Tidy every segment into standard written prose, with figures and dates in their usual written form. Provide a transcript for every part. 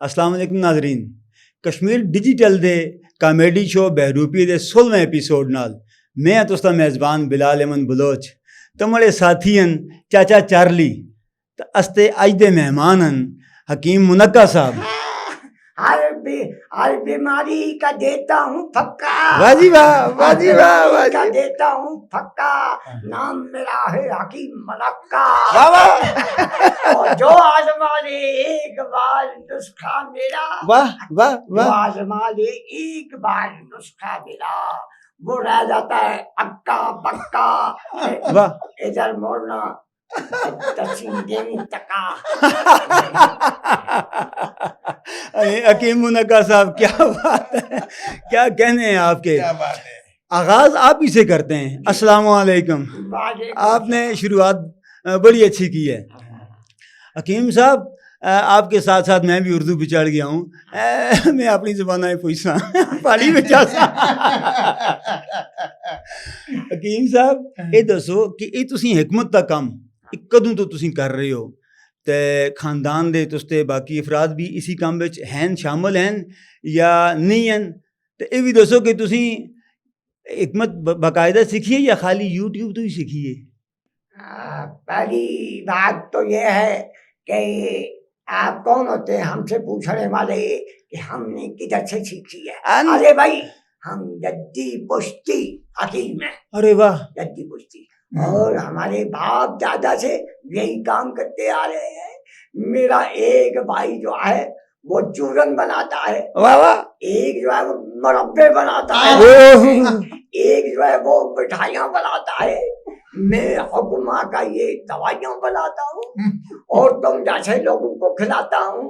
अस्सलाम वालेकुम नाज़रीन। कश्मीर डिजिटल दे कामेडी शो बहरूपी दे 16वें एपीसोड नाल मैं तुस्ता मेज़बान बिलाल अहमद बलोच तमड़े साथियन चाचा चार्ली त अस्ते अज दे मेहमान हन हकीम मुनक्का साहब। हर बीमारी का देता हूँ फक्का। वाह जी वाह, वाह जी वाह, वाह का जी देता हूँ फक्का। नाम मेरा है हकीम मुनक्का। वाह वाह और जो आजमा ले एक बार नुस्खा मेरा, वाह वाह जो वाह आजमा ले एक बार नुस्खा मेरा, वो रह जाता है अक्का बक्का। वाह। इधर मोड़ना तस्वीर देनी तका। अरे हकीम मुनक्का साहब, क्या बात है, क्या कहने हैं आपके। क्या बात है। आगाज आप ही से करते हैं। अस्सलाम वालेकुम। आपने शुरुआत बड़ी अच्छी की है। हकीम साहब, आपके साथ साथ मैं भी उर्दू बिचड़ गया हूँ। मैं अपनी ज़बान में पूछा पाली बिचा सा। हकीम साहब ये दसो कि ये तुसी हिकमत का काम कदों तो तुसी कर रहे हो ते खानदान दे तुस्ते बाकी अफराद भी इसी काम विच हैं, शामिल हैं या नहीं हैं, तो ये भी दसो कि तुसी हिकमत बाकायदा सीखी है या खाली यूट्यूब तो ही सीखी है। पहली बात तो ये है कि आप कौन होते हैं हमसे पूछने वाले कि हमने किधर से सीखी है। अरे भाई, हम जद्दी पुश्ती हकीम हैं। अरे वाह। जद्दी पुश्ती और हमारे बाप दादा से यही काम करते आ रहे हैं। मेरा एक भाई जो है वो चूरन बनाता है, वाह वाह। एक जो है वो मुरब्बे बनाता है, एक जो है वो मिठाइयाँ बनाता है, मैं हुक्मा का ये दवाइयाँ बनाता हूँ और तुम जैसे लोगों को खिलाता हूँ,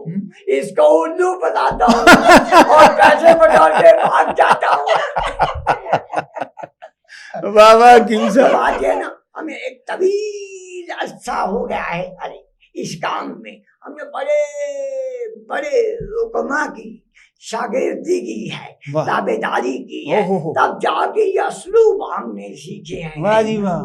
इसको उल्लू बनाता हूँ और पैसे बचा के भाग जाता हूँ। वाह वाह हकीम साहब। बात है ना, हमें एक तवील अरसा हो गया है अरे इस काम में। हमने बड़े बड़े हुक्मा की शागिर्दी की है, ताबेदारी की है, तब जाके ये असलूब हमने सीखे हैं। वाह जी वाह।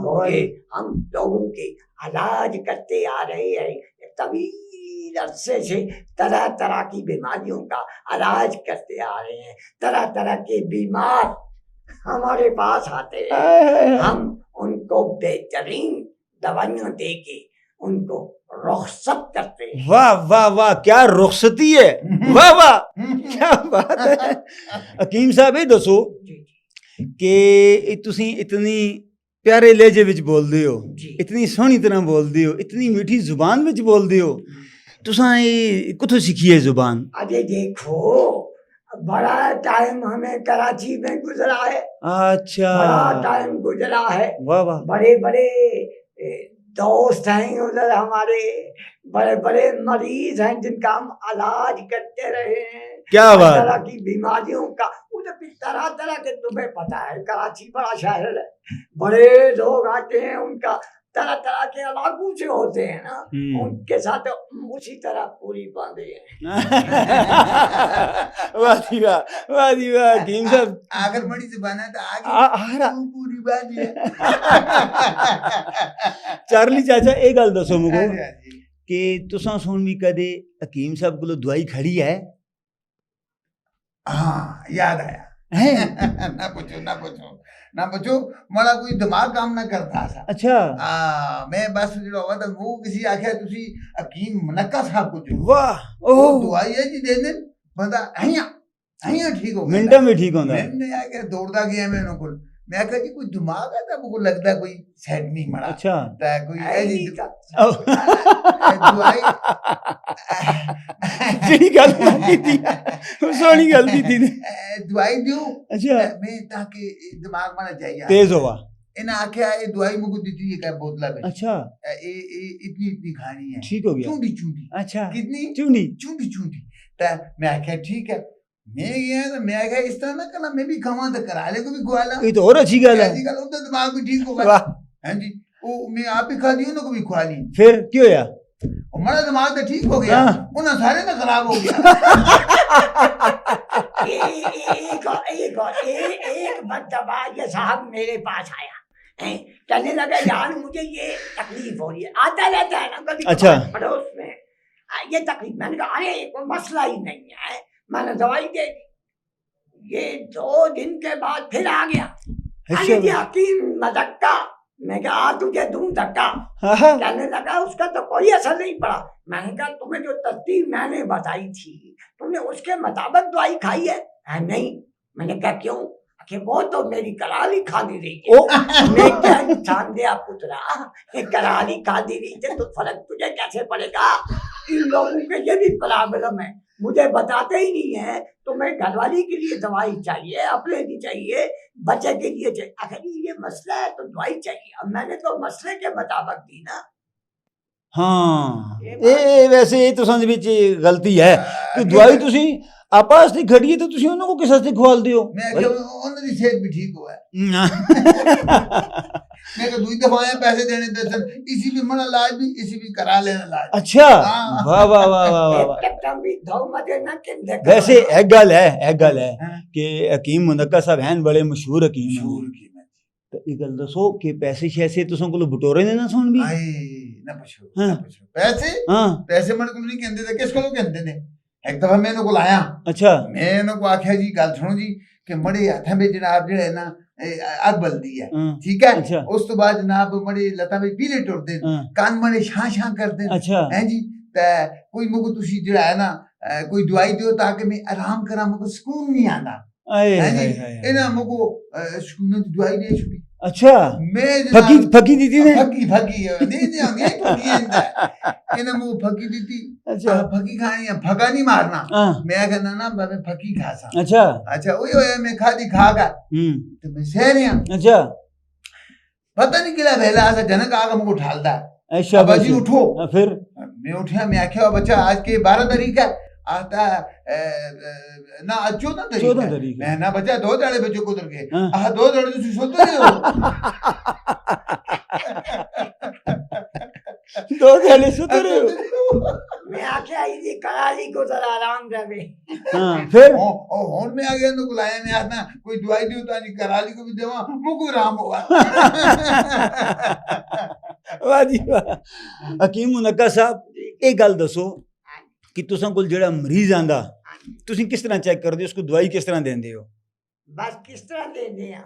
हम लोगों के इलाज करते आ रहे हैं तवील अरसे से, तरह तरह की बीमारियों का इलाज करते आ रहे हैं। तरह तरह के बीमार हमारे पास आते हैं, हम उनको बेहतरीन दवाइयाँ दे के उनको रुखसत करते हैं। वाह वाह वाह, क्या रुखसती है। वाह वाह, क्या बात है। हकीम साहब ये दसो कि तुसी इतनी प्यारे लहजे विच बोलदे हो, इतनी सोहनी तरह बोलदे हो, इतनी मीठी जुबान विच बोलदे हो, तुसा ये कुथों सीखी है जुबान। अरे देखो, बड़ा टाइम हमें कराची में गुजरा है। अच्छा, बड़ा टाइम गुजरा है। वाह वाह। बड़े बड़े दोस्त हैं उधर हमारे, बड़े बड़े मरीज हैं जिनका हम इलाज करते रहे हैं। क्या बात। तरह की बीमारियों का उधर भी तरह तरह के, तुम्हें पता है कराची बड़ा शहर है, बड़े लोग आते हैं, उनका तरह तरह के इलाकों से होते हैं ना, उनके साथ उसी तरह पूरी बांधे हैं। वाह जी वाह, वाह जी वाह। हकीम साहब अगर बड़ी जुबान है तो आगे पूरी बात है। चार्ली चाचा एक गल दसो मुझे कि तुसा सुन भी कदे हकीम साहब को दवाई खड़ी है। हाँ, याद आया है। ना पूछो माड़ा कोई दिमाग काम ना करता सा। अच्छा। मैं बस जो हुआ था वो किसी आख्या तुसी हकीम मुनक्का साहब को जो। वाह। ओह, दवाई है जी दे दे बंदा अहिया ठीक हो गया, मिनटा में ठीक होता। मैंने आके दौड़दा गया मैंने को, मैं कहा जी कोई दिमाग है तब को लगता कोई सेट नहीं मड़ा। अच्छा। कोई ऐसी दवाई जी गलती थी, सोनी गलती थी दवाई दो। अच्छा। मैं ताकि दिमाग में जाइए तेज हुआ। इन्हें आख्या ये दवाई मुझको दी थी क्या बोतल में। अच्छा। इतनी इतनी खानी है, ठीक हो गया। चूंडी। अच्छा। कितनी चूंडी। मैं आख्या ठीक है, मैं गया तो मैं आख्या इस तरह ना करना, मैं भी खावा तो करा ले को भी खुआला। ये तो और अच्छी गल है। तो दिमाग भी ठीक होगा। हाँ जी, वो मैं आप ही खा दी ना को भी खुआ ली। फिर क्यों होया? हमारा दिमाग तो ठीक हो गया, उन्हें सारे ना खराब हो गया। एक मर्तबा ये साहब मेरे पास आया, कहने लगा यार मुझे ये तकलीफ हो रही है, आता रहता है ना कभी। अच्छा। पड़ोस में ये तकलीफ। मैंने कहा अरे कोई मसला ही नहीं है, मैंने दवाई दे दी। ये 2 दिन के बाद फिर आ गया, अरे जी हकीम धक्का। मैं कहा तुझे दूं धक्का? कहने लगा उसका तो कोई असर नहीं पड़ा। मैंने कहा तुम्हें जो तरतीब मैंने बताई थी तुमने उसके मुताबिक दवाई खाई है? नहीं। मैंने कहा क्यों? कि वो तो मेरी कराली खादी रही है। मैं क्या इंसान दिया पुत्रा, ये कराली खादी रही है तो फर्क तुझे कैसे पड़ेगा? इन लोगों के ये भी प्रॉब्लम है, मुझे बताते ही नहीं है। तुम्हें घरवाली के लिए दवाई चाहिए, अपने लिए चाहिए, बच्चे के लिए चाहिए। अगर ये मसला है तो दवाई चाहिए। अब मैंने तो मसले के मुताबिक दी ना। हाँ ਇਹ ਵੈਸੇ ਇਹ ਤੁਸਾਂ ਦੇ ਵਿੱਚ ਗਲਤੀ ਹੈ ਕਿ ਦਵਾਈ ਤੁਸੀਂ ਆਪਾਂ ਵਾਸਤੇ ਖੜੀ ਹੈ ਤੇ ਤੁਸੀਂ ਉਹਨਾਂ ਨੂੰ ਕਿਸ ਵਾਸਤੇ ਖਵਾਲਦੇ ਹੋ? ਮੈਂ ਕਿਹਾ ਉਹਨਾਂ ਦੀ ਸਿਹਤ ਵੀ ਠੀਕ ਹੋਇਆ। मैं तो 2 दफा आया पैसे देने दर्शन, इसी भी मना इलाज भी, इसी भी करा लेना इलाज। अच्छा, वाह वाह वाह वाह वाह। वैसे एक गल है कि हकीम मुनक्का साहब हैं बड़े मशहूर हकीम हैं। तो ये गल दसो कि पैसे शैसे तुसां कोल बटोरे ने ना सुन भी? ना पूछो पैसे मन को नहीं कहंदे ते किस कोल कहंदे ने। एक दफा मैं इन्हां कोल आया, अच्छा मैं इन्हां को आख्या जी गल सुनो जी कि मड़े हत्थां में जनाब जेड़े ना अग बलदी है, ठीक है। अच्छा। उस तो बाद जनाब मड़े लतां में पीले टुरदे, कान मड़े शां करदे। अच्छा हैं जी। ते कोई मको तुसी जेड़ा है ना कोई दवाई दियो ताकि मैं आराम करा, मको सुकून नहीं आंदा। इन्हां मको सुकून दी दवाई दे छुड़ी। अच्छा, मैं फकी दी थी ने? फकी नहीं आंदी फकी इंदा इन्हां मको फकी दी थी। अच्छा, फकी खानी है, फका नहीं मारना। मैं कहना ना मैं फकी खा सा। अच्छा ओए ओए मैं खादी खागा तो मैं सह रहा। अच्छा, पता नहीं किला वेला ऐसा जनक आगा मुझे उठालदा। अच्छा बाजी उठो। फिर मैं उठा, मैं आख्या बच्चा आज के 12 तारीख है आता ना आज 14 तारीख मैं ना बच्चा 2 दाड़े बच्चों को के 2 दाड़े तुसी सोते नहीं हो। 2 दाड़े सोते रहे हो। मैं आख्या ये कराली को जरा आराम देवे। हां फिर हुन मैं आ गया तो बुलाया, मैं आना कोई दवाई दियो तानी कराली को भी देवा मुको आराम होगा। वाह जी वाह। हकीम मुनक्का साहब एक गल दसो कि तुसां कोल जेड़ा मरीज आंदा तुसी किस तरह चेक करदे हो, उसको दवाई किस तरह देंदे हो? बस किस तरह देंदे हैं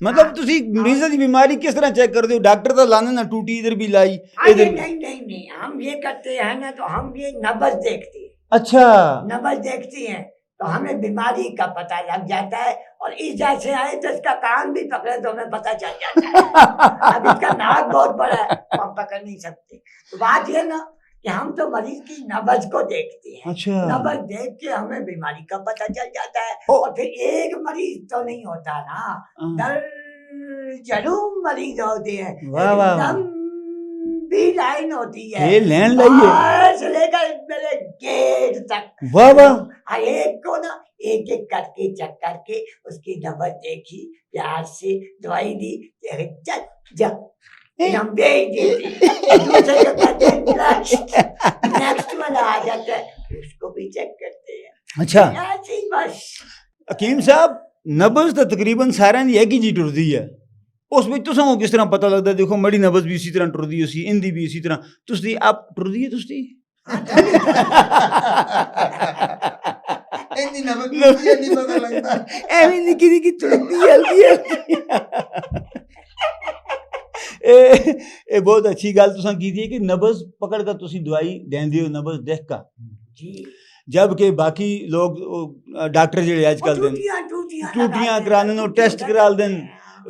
मतलब तुसी मरीज दी बीमारी किस तरह चेक करदे हो? डॉक्टर तो लाने ना टूटी इधर भी लाई इधर नहीं हम ये करते हैं ना तो हम ये नब्ज देखते हैं। अच्छा, नब्ज देखते हैं तो हमें बीमारी का पता लग जाता है और इस जैसे आए तो इसका कान भी पकड़े तो हमें पता चल जाता है। अब इसका नाक बहुत बड़ा है तो हम पकड़ नहीं सकते। तो बात ये ना कि हम तो मरीज की नब्ज को देखते हैं। अच्छा। नब्ज देख के हमें बीमारी का पता चल जाता है। और फिर एक मरीज तो नहीं होता ना, दर्जनों मरीज होते हैं। वाह वाह, भी लाइन होती है, ये लैंड लाइन से लेकर मेरे गेट तक। वाह वाह, एक को ना एक करके चेक करके उसकी नब्ज देखी, प्यार से दवाई दी, चल जा हम भेज देते। दूसरे को कहते हैं नेक्स्ट वाला आ जाता है, उसको भी चेक करते हैं। अच्छा ऐसे ही बस। हकीम साहब नब्ज तो तकरीबन सारे दी एक ही जी टुरदी है, उस विच तुसां को किस तरह पता लगता? देखो मेरी नब्ज भी इसी तरह टुरदी उसी, इंदी भी इसी तरह, तुसदी आप टुरदी है तुसदी ਇੰਨੀ ਨਬਜ਼ ਨਹੀਂ ਪਤਾ ਲੱਗਦਾ, ਐਵੇਂ ਨਿੱਕੀ ਨਿੱਕੀ ਟੁਰਦੀ ਹਲਦੀ ਇਹ ਬਹੁਤ ਅੱਛੀ ਗੱਲ तुसां कीती है कि नब्ज पकड़ कर तुसी दवाई देंदे हो, नब्ज देख कर जी। जबकि बाकी लोग डॉक्टर जेड़े आजकल टूटियां कराने नो टेस्ट करा देन,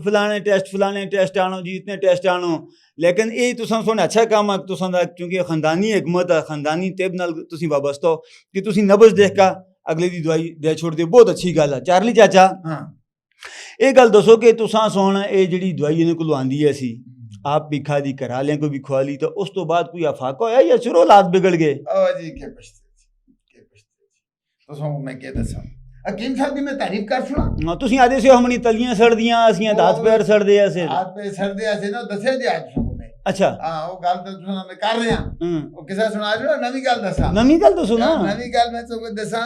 फलाने टेस्ट आनो जी, इतने टेस्ट आनो। लेकिन ये तुसां सुन अच्छा काम है तुसां दा, क्योंकि खानदानी हिकमत है, खानदानी तिब नाल तुसी वाबस्ता हो कि तुसी नब्ज देख कर अगले दी दवाई दे छोड़ दे। बहुत अच्छी गल है। चार्ली चाचा ये गल दसो कि तुसां सुन ये जिहड़ी दवाई इन्हां कोलों आंदी है सी, आप भी खा दी, घर वालियां को भी खुआ ली, तो उस तो बाद कोई आफाका होया या शुरू हालात बिगड़ गए? जी के पुछते तुसां मैं क्या दसां हकीम साहब दी मैं तारीफ कर सुना। हां तुसी आदे से हमनी तलियां सड़दियां असियां हाथ पैर सड़दे ऐसे, हाथ पैर सड़दे ऐसे ना दसे दे आज मैं। अच्छा हां वो गल तो तुसां मैं कर रहा वो किसा सुना जो नवी गल दसा, नवी गल दसो ना। नवी गल मैं तुमको दसा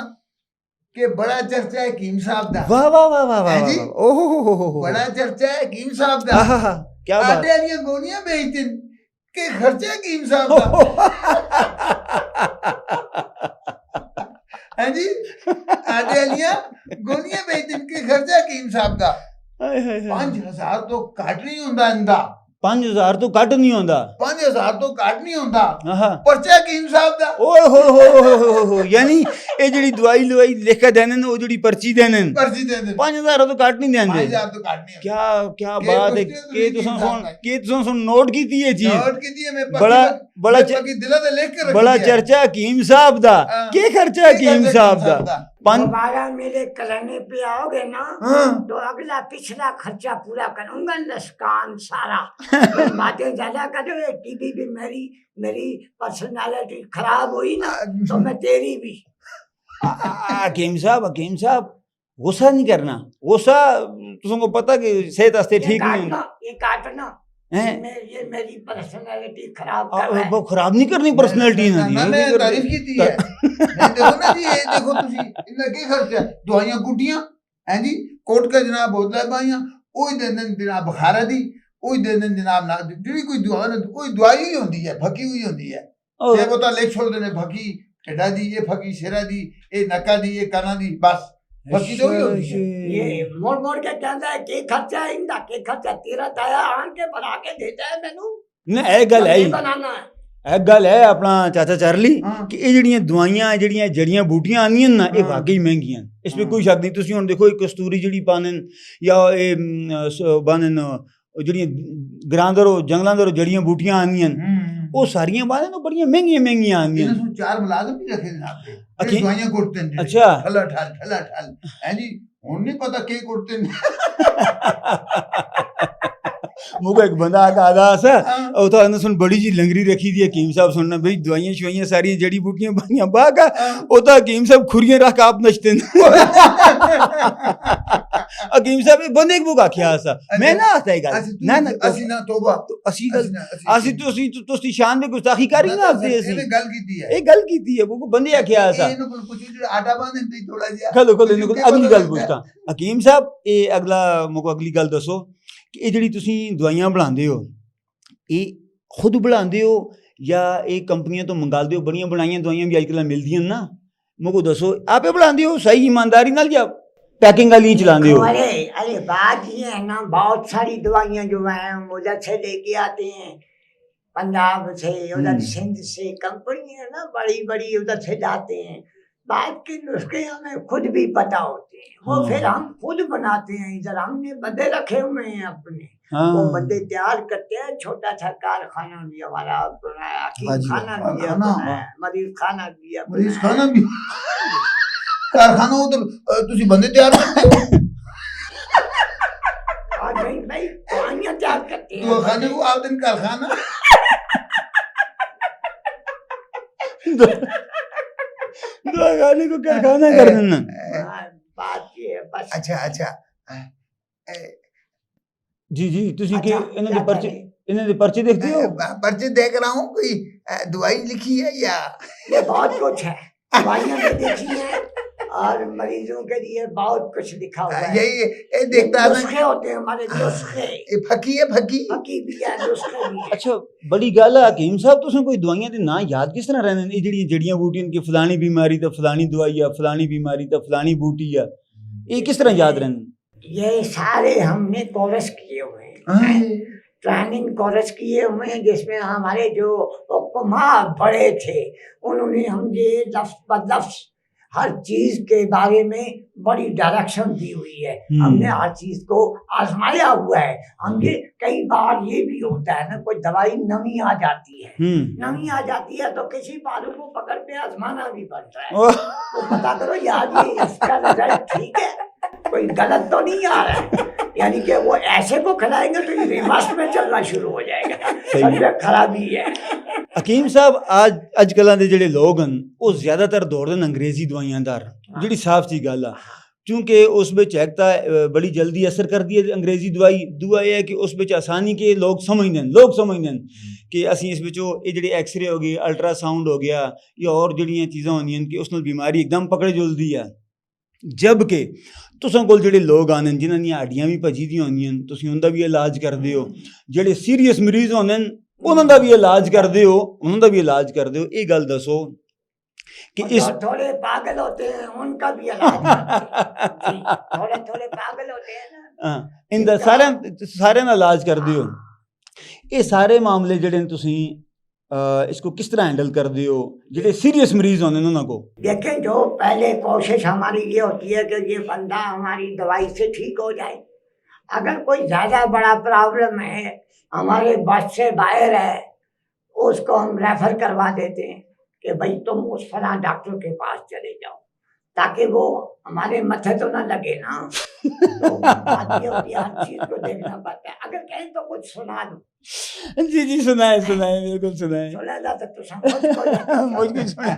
कि बड़ा चर्चा है हकीम साहब दा। वाह वाह वाह वाह वाह, ओहो हो बड़ा चर्चा है हकीम साहब दा। क्या बात, आटे वाली गोलियां बेचते कि खर्चा हकीम साहब का हाँ जी आटे वालियां गोलियां बेच दिन के खर्चा हकीम साहब का 5000 तो घट नहीं हुंदा इंदा 5000 तो घट नहीं होंदा 5000 तो घट नहीं हुंदा हाँ पर्चा हकीम साहब दा ओए हो यानी ये जड़ी दवाई लवाई लिख के देने ने वो जड़ी पर्ची देने पर्ची दे दे 5000 तो घट नहीं देंदे 5000 तो घट नहीं क्या क्या के बात है पुछते के तुम नोट की थी ये चीज नोट की दी मैं बड़ा की दिला दे लिख के रखी बड़ा है। चर्चा हकीम साहब दा हाँ। के खर्चा हकीम साहब दा दोबारा मेरे कराने पे आओगे ना हाँ। तो अगला पिछला खर्चा पूरा करूंगा लस्कान सारा बातें ज्यादा करो टीवी भी मेरी पर्सनालिटी खराब हुई ना तो मैं तेरी भी हकीम साहब गुस्सा नहीं करना गुस्सा तुमको पता कि सेहत वास्ते ठीक नहीं ये काटना हैं ये मेरी पर्सनालिटी खराब कर रहा है। वो खराब नहीं करनी पर्सनालिटी ना मैं तारीफ की थी है नहीं देखो ना जी ये देखो तुसी इनका की खर्चा दवाइयां गुटियां हैं जी कोट का जनाब बोतला बाइयां ओई दे दिन जनाब बुखारा दी ओई दे दिन जनाब ना जी कोई दवा ना कोई दवाई ही होती है फकी हुई होती है ये बोतल लिख छोड़ देने फकी टेढ़ा दी ये फकी शेरा दी ये नक्का दी ये काना दी बस फकी तो ही होती है ये मोड़ के कहता है कि खर्चा है इंदा के खर्चा तेरा ताया आन के बना के देता है मैनू नहीं ए गल है बनाना है एक गल है अपना चाचा चार्ली हाँ। कि ये जड़ियां दवाइयां जड़ियां जड़ियां बूटियां आंदियां ना ये हाँ। वाकई महंगियां इसमें हाँ। कोई शक नहीं तुसी हुन देखो कस्तूरी जड़ी पानन या बानन जड़ियां ग्रांदरो जंगलां जड़ियां बूटियां आंदियां वो सारियां बानन तो बड़ियां महंगियां आंदियां इन्हें सुन 4 मुलाजिम भी रखे जनाब के अखी- दवाइयां कुटते हैं अच्छा। ठला ठल हैं जी हुन नहीं पता के कुटते हैं मुझे एक बंदा आदा सा हाँ। ਉਹ ਤਾਂ ਇਹਨੇ ਸੁਣ ਬੜੀ ਜੀ ਲੰਗਰੀ ਰੱਖੀ ਦੀ ਹਕੀਮ ਸਾਹਿਬ ਸੁਣਨਾ ਬਈ ਦਵਾਈਆਂ ਸ਼ਵਾਈਆਂ ਸਾਰੀਆਂ ਜੜੀ ਬੂਟੀਆਂ ਬਾਈਆਂ ਬਾਗਾ ਉਹ ਤਾਂ ਹਕੀਮ ਸਾਹਿਬ ਖੁਰੀਆਂ ਰੱਖ ਆਪ ਨੱਚਦੇ ਨੇ ਹਕੀਮ ਸਾਹਿਬ ਇਹ ਬੰਦੇ ਕੋ ਆਖਿਆ ਸਾ ਮੈਂ ਨਾ ਆਤਾ ਇਹ ਗੱਲ ਨਾ ਨਾ ਅਸੀਂ ਨਾ ਤੋਬਾ ਅਸੀਂ ਗੱਲ ਅਸੀਂ ਤੁਸੀਂ ਸ਼ਾਨ ਦੇ ਗੁਸਤਾਖੀ ਕਰੀ ਨਾ ਆਪਦੇ ਅਸੀਂ ਇਹਨੇ ਗੱਲ ਕੀਤੀ ਹੈ ਇਹ ਗੱਲ ਕੀਤੀ ਹੈ ਉਹ ਬੰਦੇ ਆਖਿਆ ਸਾ ਇਹਨੂੰ ਕੋਲ ਪੁੱਛੀ ਜਿਹੜਾ ਆਟਾ ਬਾਂਧਦੇ ਤੇ ਥੋੜਾ ਜਿਹਾ ਖਲੋ ਇਹਨੂੰ ਅਗਲੀ ਗੱਲ ਪੁੱਛਦਾ ਹਕੀਮ ਸਾਹਿਬ ਇਹ ਅਗਲਾ ਮੁਕੋ ਅਗਲੀ ਗੱਲ ਦੱਸੋ ਕਿ ਇਹ ਜਿਹੜੀ ਤੁਸੀਂ ਦਵਾਈਆਂ ਬਣਾਉਂਦੇ ਹੋ ਇਹ ਖੁਦ ਬਣਾਉਂਦੇ ਹੋ ਜਾਂ ਇਹ ਕੰਪਨੀਆਂ ਤੋਂ ਮੰਗਾਉਂਦੇ ਹੋ ਬੜੀਆਂ ਬਣਾਈਆਂ ਦਵਾਈਆਂ ਵੀ ਅੱਜਕੱਲ੍ਹ ਮਿਲਦੀਆਂ ਨਾ ਮੁਕੋ ਦੱਸੋ ਆਪੇ ਬਣਾਉਂਦੇ ਹੋ सही ईमानदारी नाल या पैकिंग वाली चलाते हो अरे बात ये है ना बहुत सारी दवाइयां जो है उधर से लेके आते हैं पंजाब से उधर सिंध से कंपनी है ना बड़ी बड़ी उधर से जाते हैं बात के नुस्खे हमें खुद भी पता होते हैं वो फिर हम खुद बनाते हैं इधर हमने बंदे रखे हुए हैं अपने वो बंदे तैयार करते हैं छोटा सा कारखाना भी हमारा बनाया खाना भी है मरीज खाना भी है मरीज खाना भी कारखाना उधर तुसी बंदे तैयार करते हो और भाई दवाइयां तैयार करते हैं तो खाने को आप दिन कारखाना दवाखाने को कारखाना कर देना बात ये है बस अच्छा जी जी तुसी के इन्हें दे पर्चे देखते हो पर्चे देख रहा हूँ कोई दवाई लिखी है या ये बहुत कुछ है दवाइयां भी देखी है और मरीजों के लिए बहुत कुछ लिखा हुआ है ये देखता है नुस्खे होते हैं हमारे नुस्खे ये फकी है फकी फकी भी है नुस्खे भी है अच्छा बड़ी गल है हकीम साहब तुसें कोई दवाइयां दे नाम याद किस तरह रहंदे ने जेहड़ी जड़ियां बूटियां की फलानी बीमारी ते फलानी दवाई है फलानी बीमारी ते फलानी बूटी है ये किस तरह याद रहंदे ये सारे हमने कोर्स किए हुए हैं ट्रेनिंग कोर्स किए हुए हैं जिसमें हमारे जो हुक्मा बड़े थे उन्होंने हमसे लफ्ज ब लफ्ज हर चीज के बारे में बड़ी डायरेक्शन दी हुई है हमने हर चीज को आजमाया हुआ है हमने कई बार ये भी होता है ना कोई दवाई नमी आ जाती है नमी आ जाती है तो किसी बालू को पकड़ के आजमाना भी पड़ता है तो पता करो यार ये इसका रिजल्ट ठीक है कोई गलत तो नहीं आ रहा है यानी कि वो ऐसे को खिलाएंगे तो ये रिवर्स में चलना शुरू हो जाएगा खराबी है हकीम साहब आज अजकल के ਜਿਹੜੇ ਲੋਕ ਹਨ ਉਹ ਜ਼ਿਆਦਾਤਰ ਦੌੜਦੇ ਨੇ ਅੰਗਰੇਜ਼ੀ ਦਵਾਈਆਂ ਦਾ ਜਿਹੜੀ ਸਾਫ਼ ਜੀ ਗੱਲ ਆ क्योंकि उस ਵਿੱਚ एक ਤਾਂ बड़ी जल्दी असर करती है अंग्रेजी दवाई दूआ ਇਹ ਹੈ कि उस ਵਿੱਚ आसानी के लोग समझते हैं कि ਅਸੀਂ ਇਸ ਵਿੱਚੋਂ ਇਹ ਜਿਹੜੇ ਐਕਸ-ਰੇ ਹੋ ਗਏ ਅਲਟਰਾਸਾਊਂਡ ਹੋ ਗਿਆ ਜਾਂ ਹੋਰ ਜਿਹੜੀਆਂ ਚੀਜ਼ਾਂ ਹੁੰਦੀਆਂ ਕਿ ਉਸ ਨਾਲ ਬਿਮਾਰੀ ਇੱਕਦਮ ਪਕੜ ਜੁਲਦੀ ਆ जबकि तुसां कोल जेह्ड़े लोग आने जिन्हां दियां हड्डियां भी भजी दियां होंदियां तुसीं उंदा भी इलाज करदे हो जेह्ड़े सीरियस मरीज होंदे न ਉਹਨਾਂ ਦਾ ਵੀ ਇਲਾਜ ਕਰਦੇ ਹੋ, ਉਹਨਾਂ ਦਾ ਵੀ ਇਲਾਜ ਕਰਦੇ ਹੋ। ਇਹ ਗੱਲ ਦੱਸੋ कि इस थोड़े पागल होते हैं उनका भी इलाज करते हैं। थोड़े थोड़े पागल होते हैं ना, इनका सारे ਦਾ ਇਲਾਜ ਕਰਦੇ ਹੋ। ਇਹ ਸਾਰੇ ਮਾਮਲੇ ਜਿਹੜੇ ਨੇ ਤੁਸੀਂ इसको किस तरह हैंडल करते हो ਜਿਹੜੇ सीरियस मरीज होने हैं उन्होंने को? देखें, जो पहले कोशिश हमारी ये होती है कि ये बंदा हमारी दवाई से ठीक हो जाए। अगर कोई ज़्यादा बड़ा प्रॉब्लम है, हमारे बस से बाहर है, उसको हम रेफर करवा देते हैं कि भाई तुम उस फला डॉक्टर के पास चले जाओ, ताकि वो हमारे मथे तो ना लगे ना। तो बात ये होती है, हर चीज को देखना पड़ता है। अगर कहें तो कुछ सुना दो। जी सुनाए बिल्कुल सुनाए। सुना जाता तो समझ मुझको सुना।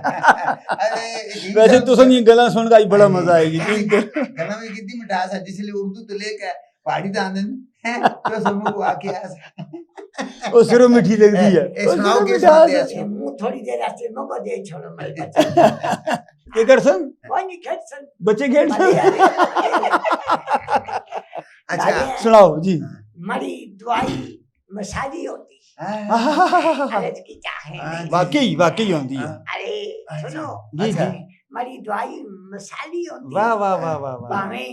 वैसे तो सुनिए गला सुन का बड़ा मजा आएगी। गला में कितनी मिठास है, जिसलिए उर्दू तो लेकर पहाड़ी तो आनंद है तो समूह को आके वो सिरों मीठी लगती है। सुनाओ के सुनाते हैं। मुंह थोड़ी देर ऐसे मको दे छोड़ो मेरे के कर सन कोई नहीं खेल सन बच्चे खेल सन। अच्छा सुनाओ जी। मरी दवाई मसाली होती है की चाहे वाकई होती है। अरे सुनो जी जी, मरी दवाई मसाली होती वाह वाह वाह वाह वाह। भावें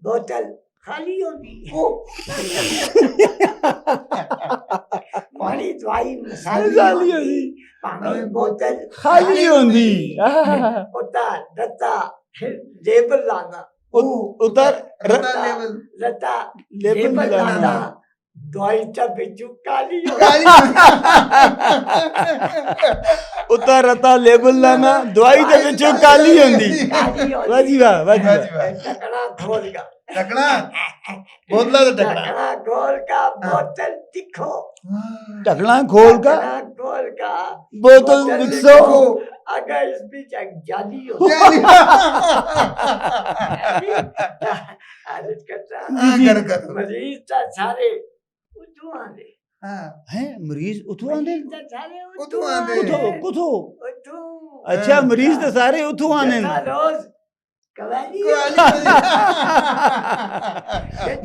बोतल खाली होती है। मरी दवाई मसाली होती, भावें बोतल खाली होती। उतार रत्ता फिर लेबल लाना, उतर रत्ता लेबल लाना, दवाई चा बिचू काली उतर रता लेबल लाना, दवाई दे विचों काली होंदी। वाह जी वाह, वाह जी वाह। ढकना खोल का ढकना बोतला तो ढकना ढकना खोल का बोतल दिखो, ढकना खोल का बोतल दिखो। अगर इस बीच जाली हो आदत करता मरीज ता सारे उठो आंदे हैं, मरीज उठो आंदे सारे उठो आंदे कुथो। उठो। अच्छा मरीज तो सारे उठो आंदे। रोज कवाली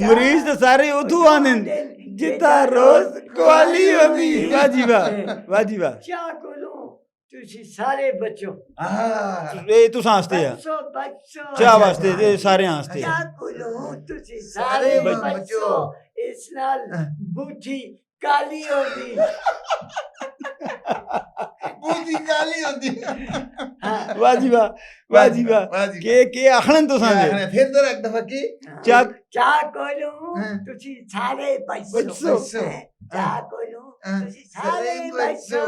मरीज तो सारे उठो आंदे जिता रोज कवाली होंदी। वाह जी वाह, वाह जी वाह। क्या बोलूं तुसी सारे बच्चों ए तू हंसते हैं बच्चों क्या वास्ते ये सारे हंसते क्या हैं। बोलूं तुसी सारे बच्चों इस नाल बूठी काली होगी। बूटी काली होती। वाह जी वाह, वाह जी वाह। के आखणन तो सांदे फिर तो एक दफा की क्या क्या बोलूं तुसी सारे बच्चों क्या बोलूं तुसी सारे बच्चों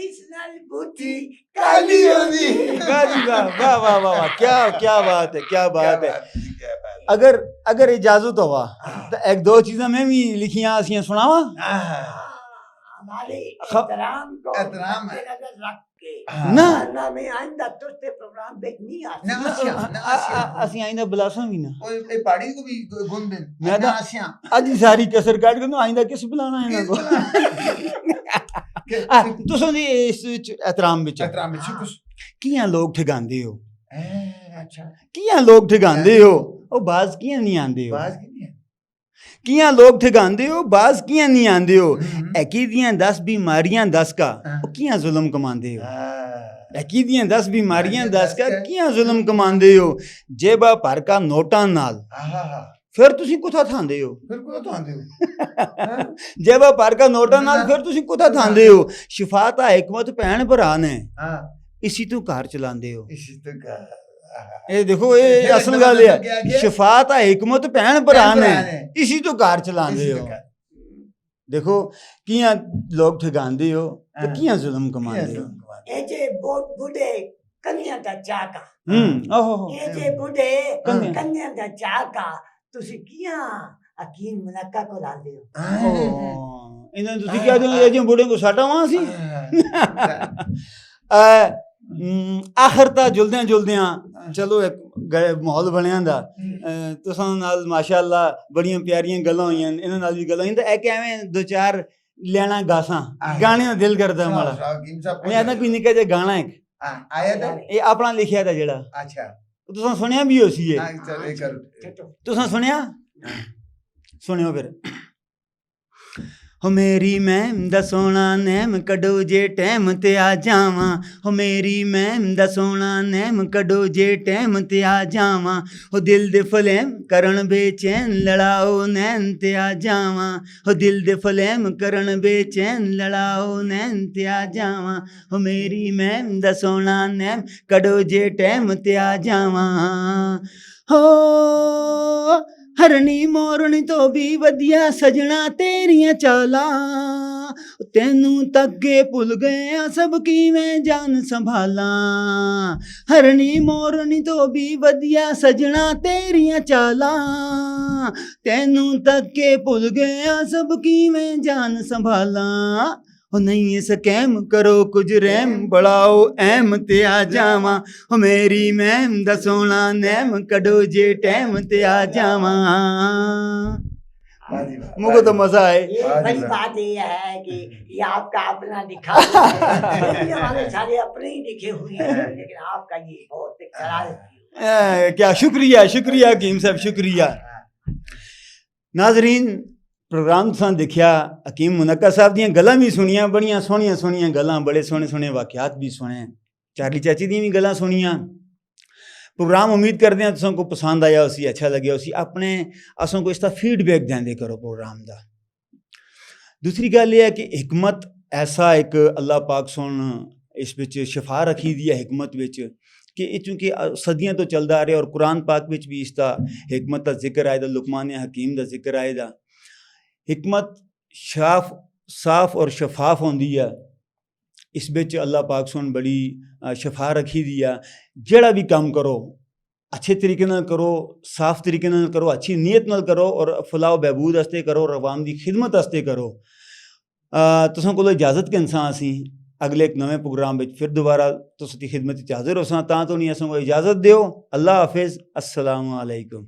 इस नाल बूठी काली होगी। वाह जी वाह, वाह वाह वाह वाह। क्या बात है, क्या बात है। अगर इजाजत होवा तो एक दो चीज़ां मैं भी लिखियां असियां सुनावा। हमारे एहतराम को एहतराम है। नजर रख के ना में आइंदा तुझसे प्रोग्राम देखनी ना आसिया ਅਸੀਂ ਆਇੰਦਾ ਬੁਲਾਸਾਂ ਵੀ ਨਾ। ओए ए पहाड़ी को भी गुन दिन मैं तो आसिया ਅੱਜ ਹੀ ਸਾਰੀ ਕਸਰ ਕੱਢ ਕੇ ਆਇੰਦਾ ਕਿਸ ਬੁਲਾਣਾ ਇਹਨਾਂ ਕੋ। ਤੁਸੀਂ ਦੀ ਇਸ ਵਿੱਚ एहतराम ਵਿੱਚ एहतराम में शुक्र ਕਿਆਂ ਲੋਕ ਠਗਾਉਂਦੇ ਹੋ, अच्छा ਕਿਆਂ ਲੋਕ ਠਗਾਉਂਦੇ ਹੋ, ਉਹ ਬਾਜ਼ ਕਿਆਂ ਨਹੀਂ ਆਉਂਦੇ ਹੋ। बाज की नहीं है ਕਿਆਂ ਲੋਕ ਠਗਾਉਂਦੇ ਹੋ, ਬਾਜ਼ ਕਿਆਂ ਨਹੀਂ ਆਉਂਦੇ ਹੋ। ਐਕੀ ਦੀਆਂ 10 ਬਿਮਾਰੀਆਂ ਦੱਸ ਕਾ ਉਹ ਕਿਆਂ ਜ਼ੁਲਮ ਕਮਾਉਂਦੇ ਹੋ। ਐਕੀ ਦੀਆਂ 10 ਬਿਮਾਰੀਆਂ ਦੱਸ ਕਾ ਕਿਆਂ ਜ਼ੁਲਮ ਕਮਾਉਂਦੇ ਹੋ। ਜੇਬਾਂ ਭਰ ਕਾ ਨੋਟਾਂ ਨਾਲ ਫਿਰ ਤੁਸੀਂ ਕੁੱਥਾ ਥਾਂਦੇ ਹੋ। फिर को तो आंदे हो ਜੇਬਾਂ ਭਰ ਕਾ ਨੋਟਾਂ ਨਾਲ ਫਿਰ ਤੁਸੀਂ ਕੁੱਥਾ ਥਾਂਦੇ ਹੋ। ਸ਼ਿਫਾ ਤਾਂ ਹਕਮਤ ਭੈਣ ਭਰਾ ਨੇ हां ਇਸੀ ਤੋਂ ਘਰ ਚਲਾਉਂਦੇ ਹੋ। इसी तो का ਇਹ ਦੇਖੋ ਇਹ ਅਸਲ ਗੱਲ ਹੈ। ਸ਼ਿਫਾ ਤਾਂ ਹਕਮਤ ਭੈਣ ਭਰਾ ਨੇ ਇਸੀ ਤੋਂ ਘਰ ਚਲਾਉਂਦੇ ਹੋ। देखो कियां लोग ठगांदे हो तो कियां जुल्म कमांदे हो। ए जे बूढ़े कन्या दा चाका ओहो ए जे बूढ़े कन्या। कन्या दा चाका तुसी कियां हकीम मुनक्का को लांदे हो। ਇਹਨਾਂ ਤੁਸੀਂ ਕਿਹਾ ਜੋ ਇਹ ਜਿਹੀਆਂ ਬੁੜੇ ਕੋ ਸਾਟਾ ਵਾਂ ਸੀ। ਆਖਰ ਤਾਂ ਜੁਲਦਿਆਂ ਚਲੋ ਇੱਕ ਮਾਹੌਲ ਬਣਿਆ ਦਾ ਤੁਸਾਂ ਨਾਲ ਮਾਸ਼ਾਅੱਲਾ ਬੜੀਆਂ ਪਿਆਰੀਆਂ ਗੱਲਾਂ ਹੋਈਆਂ। ਇਹਨਾਂ ਨਾਲ ਵੀ ਗੱਲਾਂ ਹੋਈਆਂ ਤਾਂ ਇਹ ਕਿਵੇਂ ਦੋ ਚਾਰ ਲੈਣਾ ਗਾਸਾਂ ਗਾਣੇ ਦਾ ਦਿਲ ਕਰਦਾ ਮਾੜਾ। ਮੈਂ ਆਦਾ ਕੋਈ ਨਿੱਕਾ ਜਿਹਾ ਗਾਣਾ ਇੱਕ आया था ਇਹ ਆਪਣਾ ਲਿਖਿਆ ਤਾਂ ਜਿਹੜਾ अच्छा ਤੁਸਾਂ ਸੁਣਿਆ ਵੀ ਹੋ ਸੀ। हां चल कर ਤੁਸਾਂ ਸੁਣਿਆ ਸੁਣਿਓ ਫਿਰ। हो मेरी मैम दा सोना नैम कढो जे टैम ते आ जावां हो मेरी मैम दा सोना नैम कढो जे टैम ते आ जावां हो दिल दे फलैम करण बेचैन लड़ाओ नैन ते आ जावां हो दिल दे फलैम करण बेचैन लड़ाओ नैन ते आ जावां हो मेरी मैम दा सोना नैम कढो जे टैम ते आ जावां हो हरनी मोरनी तो भी वधिया सजना तेरियां चालां तैनू तग्गे भुल गए सब किवें जान संभालां हरनी मोरनी तो भी वधिया सजना तेरियां चालां तैनू तग्गे भुल गए सब किवें जान संभालां हो नहीं सकैम करो कुछ रैम बढ़ाओ ऐम ते आ जावां हो मेरी मैम दा सोना नैम कढो जे टैम ते आ जावां मुझको तो मजा आए। ये बड़ी बात ये है कि ये आपका अपना लिखा हुआ है, ये भी हमारे सारे अपने ही लिखे हुए हैं, लेकिन आपका ये बहुत शरारती क्या शुक्रिया शुक्रिया हकीम साहब शुक्रिया। नाजरीन प्रोग्राम तुसां देखिया हकीम मुनक्का साहब दियां गल्लां भी सुनियां बड़ियां सोहणियां सोहणियां गल्लां बड़े सोहणे सोहणे वाक़ियात भी सुने चार्ली चाची दी भी गल्लां सुनियां। प्रोग्राम उम्मीद करते हैं तुसां को पसंद आया उसी अच्छा लगे उसी अपने असां को इसका फीडबैक देंदे करो प्रोग्राम दा। दूसरी गल यह है कि हिकमत ऐसा एक अल्लाह पाक सुन इस विच शफा रखी दी है हिकमत विच कि चूँकि सदियां तो चलता आ रहा और कुरान पाक विच भी इसका हिकमत का जिक्र आए दा लुकमान हकीम का जिक्र आए दा। हिकमत साफ और शफाफ होंदी है इस बिच अल्लाह पाक सुन बड़ी शफा रखी दी है। जेड़ा भी काम करो अच्छे तरीके नाल करो साफ तरीके नाल करो अच्छी नीयत नाल करो और फलाह बहबूद वास्ते करो और अवाम की खिदमत वास्ते करो। तुसां कोलों इजाज़त के इंसान असी अगले एक नवे प्रोग्राम में फिर दोबारा तुसां दी खिदमत हाजिर होसां तां तो नहीं असां को इजाज़त दियो। अल्लाह हाफिज़ अस्सलामु अलैकुम।